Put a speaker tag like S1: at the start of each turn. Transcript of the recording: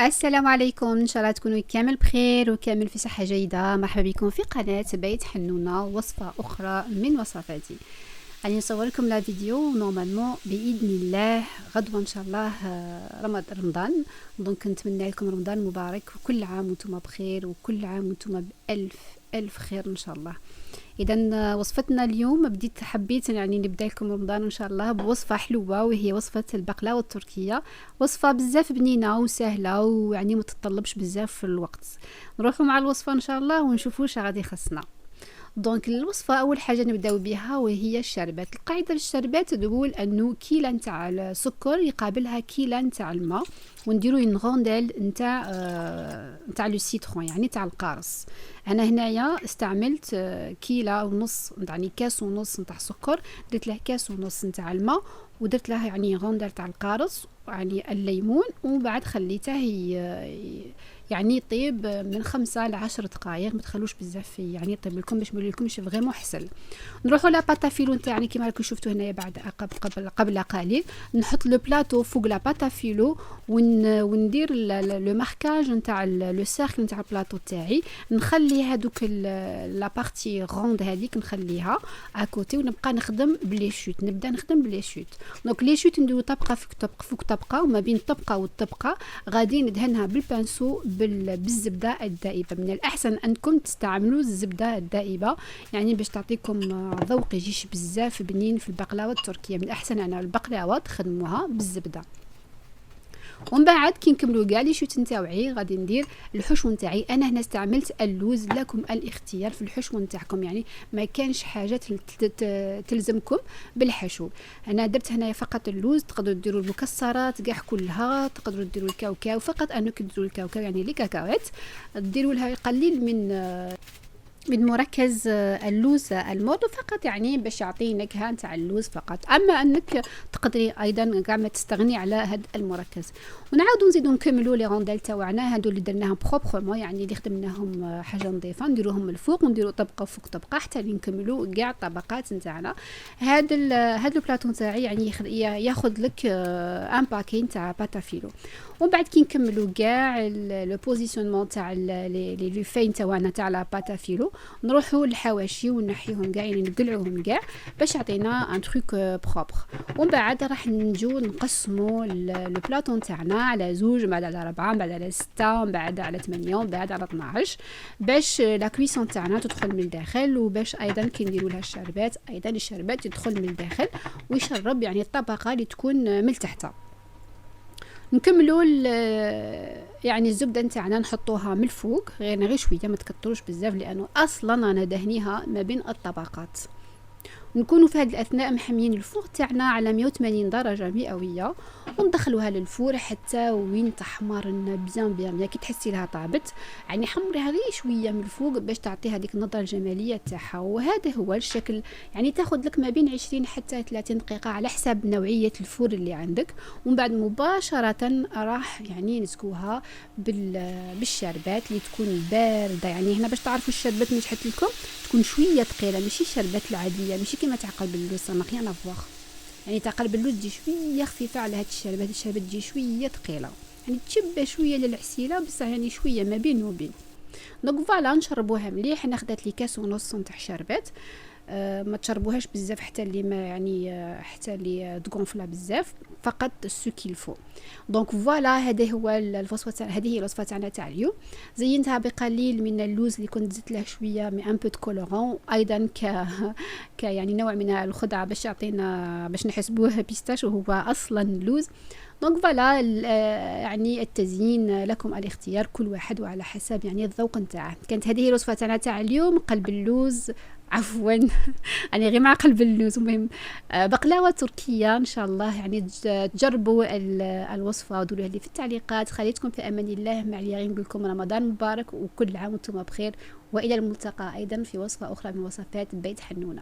S1: السلام عليكم، ان شاء الله تكونوا كامل بخير وكامل في صحة جيدة. مرحبا بكم في قناة بيت حنونة، وصفة أخرى من وصفاتي. غادي نصور لكم لا فيديو نورمالمون بإذن الله غدوة ان شاء الله رمضان. دونك نتمنى لكم رمضان مبارك، وكل عام وانتم بخير، وكل عام وانتم بألف ألف خير ان شاء الله. اذا وصفتنا اليوم حبيت يعني نبدا لكم رمضان ان شاء الله بوصفه حلوه، وهي وصفه البقلاوه التركيه. وصفه بزاف بنينه وسهله، ويعني ما تطلبش بزاف في الوقت. نروحوا مع الوصفه ان شاء الله ونشوفوا واش غادي خصنا. دونك الوصفه اول حاجه نبداو بها وهي الشربات. القاعده في الشربات تقول انه كيلة نتاع السكر يقابلها كيلة نتاع الماء، ونديرو اون غونديل نتاع لو سيترون، يعني تاع القارص. انا هنايا استعملت كيلة ونص، يعني كاس ونص نتاع سكر، درت له كاس ونص نتاع الماء، ودرت له يعني غونديل تاع القارص، يعني الليمون، ومن بعد خليته يعني يطيب من 5 ل10 دقائق. ما تخلوش بزاف فيه، يعني يطيب لكم باش يولي لكمش فريمون حسل. نروحوا لاباتا فيلو نتاعنا كيما راكم شفتوا هنايا بعد قبل قليل. نحط لو بلاطو فوق لاباتا فيلو، وندير لو ماركاج نتاع لو سيركل نتاع البلاطو تاعي. نخلي هذوك لا بارتي غوند هذيك نخليها اكوتي، ونبقى نخدم بلي شوت. نبدا نخدم بلي شوت. دونك لي شوت نديرو طبقه فوق طبقه، وما بين طبقه والطبقه غادي ندهنها بالبانسو بالزبده الدائبه. من الاحسن انكم تستعملوا الزبده الدائبه، يعني باش تعطيكم ذوق يجيش بزاف بنين في البقلاوه التركيه. من الاحسن انا البقلاوه تخدموها بالزبده. ومن بعد كي نكملوا كاع لي شوت نتاوعي غادي ندير الحشو نتاعي. انا هنا استعملت اللوز، لكم الاختيار في الحشو نتاعكم، يعني ما كانش حاجه تلزمكم بالحشو. انا درت هنايا فقط اللوز. تقدروا ديروا المكسرات كاع كلها، تقدروا ديروا الكاوكاو، فقط انك ديروا الكاوكاو يعني لي كاكاوات، ديروا لها قليل من مركز اللوز المر فقط، يعني باش يعطي نكهه نتاع اللوز فقط. اما انك تقدري ايضا كاع ما تستغني على هذا المركز. ونعاودوا نزيدوا نكملوا لي غونديل تاعنا هادو اللي درناهم بروبرمون، يعني اللي خدمناهم حاجه نظيفه، نديروهم من الفوق ونديروا طبقه فوق طبقه حتى نكملوا كاع الطبقات نتاعنا. هذا البلاطو تاعي يعني ياخذ لك ان باكي نتاع باتافيلو. ومن بعد كي نكملوا كاع لو بوزيسيونمون تاع لي لوفين تاعنا تاع لا باتافيلو، نروحوا للحواشي ونحيهم كاع، يعني نقلعوهم كاع باش يعطينا ان تروك بروبر. ومن بعد راح نجو نقسموا لو بلاطو تاعنا على 2، بعد على 4، بعد على 6، بعد على 8، بعد على 12، باش لا كويسون تاعنا تدخل من الداخل، وباش ايضا كي نديروا لها الشربات ايضا الشربات يدخل من الداخل ويشرب يعني الطبقه اللي تكون من تحت. نكملوا يعني الزبده نتاعنا نحطوها من الفوق، غير شويه، ما تكتروش بزاف لانه اصلا انا دهنيها ما بين الطبقات. نكونوا في هذه الاثناء محميين الفور تاعنا على 180 درجه مئويه، وندخلوها للفور حتى وين تحمر بيان كي تحسي لها طابت، يعني حمريها غير شويه من الفوق باش تعطي هذيك النظره الجماليه تاعها. وهذا هو الشكل، يعني تاخذ لك ما بين 20 حتى 30 دقيقه على حسب نوعيه الفور اللي عندك. ومن بعد مباشره راح يعني نسكوها بالشربات اللي تكون بارده. يعني هنا باش تعرفوا الشربات اللي شحت لكم تكون شويه ثقيله، ماشي الشربات العاديه، ماشي كيما تاع قلب اللوز، ما ريان افواغ. يعني تاع قلب اللوز تجي شويه خفيفه على هاد الشربات تجي شويه ثقيله، يعني تشبه شويه للعسيله بصح يعني شويه ما بين وبين. دونك فوالا نشربوها مليح. انا خدات لي كاس ونص تاع شربات. ما تشربوهاش بزاف حتى اللي ما يعني حتى اللي تغونفلا بزاف، فقط سو كيل فو. دونك فوالا هذا هو الوصفه تاع، هذه هي الوصفه تاعنا تاع اليوم. زينتها بقليل من اللوز اللي كنت زدت له شويه من ان بو دو كولورون، ايضا يعني نوع من الخضره باش يعطينا باش نحسبوه بيستاش وهو اصلا لوز. دونك فوالا يعني التزيين لكم الاختيار، كل واحد وعلى حسب يعني الذوق نتاعه. كانت هذه الوصفه تاعنا تاع اليوم، قلب اللوز عفوا يعني غير مع قلب اللوز. المهم بقلاوه تركيه ان شاء الله، يعني تجربوا الوصفه ودولوها لي في التعليقات. خليتكم في امان الله، مع اللي نقول لكم رمضان مبارك وكل عام وانتم بخير، والى الملتقى ايضا في وصفه اخرى من وصفات بيت حنونه.